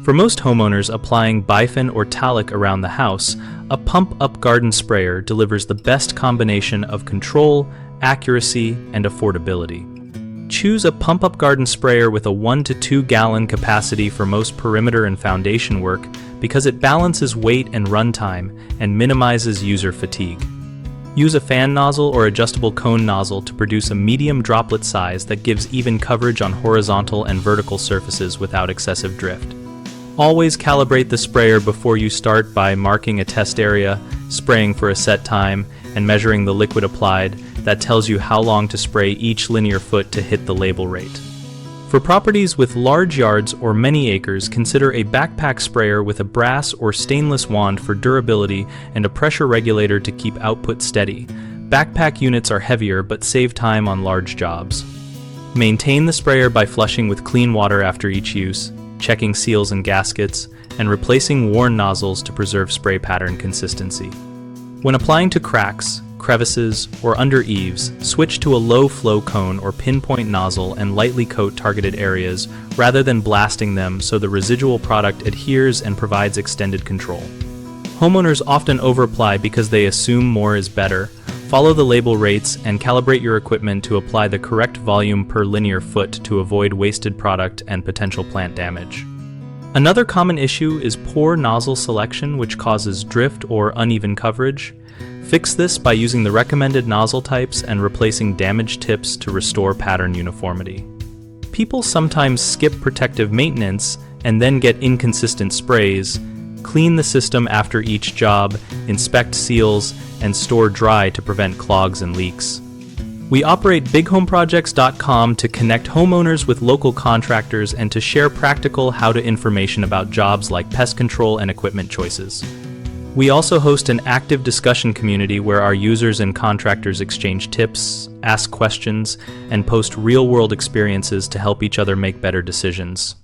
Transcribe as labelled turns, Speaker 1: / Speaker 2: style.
Speaker 1: For most homeowners applying Bifen or Talik around the house, a pump-up garden sprayer delivers the best combination of control, accuracy, and affordability. Choose a pump-up garden sprayer with a 1 to 2 gallon capacity for most perimeter and foundation work because it balances weight and runtime and minimizes user fatigue. Use a fan nozzle or adjustable cone nozzle to produce a medium droplet size that gives even coverage on horizontal and vertical surfaces without excessive drift. Always calibrate the sprayer before you start by marking a test area, spraying for a set time, and measuring the liquid applied. That tells you how long to spray each linear foot to hit the label rate. For properties with large yards or many acres, consider a backpack sprayer with a brass or stainless wand for durability and a pressure regulator to keep output steady. Backpack units are heavier but save time on large jobs. Maintain the sprayer by flushing with clean water after each use, checking seals and gaskets, and replacing worn nozzles to preserve spray pattern consistency. When applying to cracks, crevices, or under eaves, switch to a low-flow cone or pinpoint nozzle and lightly coat targeted areas rather than blasting them so the residual product adheres and provides extended control. Homeowners often overapply because they assume more is better. Follow the label rates and calibrate your equipment to apply the correct volume per linear foot to avoid wasted product and potential plant damage. Another common issue is poor nozzle selection, which causes drift or uneven coverage. Fix this by using the recommended nozzle types and replacing damaged tips to restore pattern uniformity. People sometimes skip protective maintenance and then get inconsistent sprays. Clean the system after each job, inspect seals, and store dry to prevent clogs and leaks. We operate bighomeprojects.com to connect homeowners with local contractors and to share practical how-to information about jobs like pest control and equipment choices. We also host an active discussion community where our users and contractors exchange tips, ask questions, and post real-world experiences to help each other make better decisions.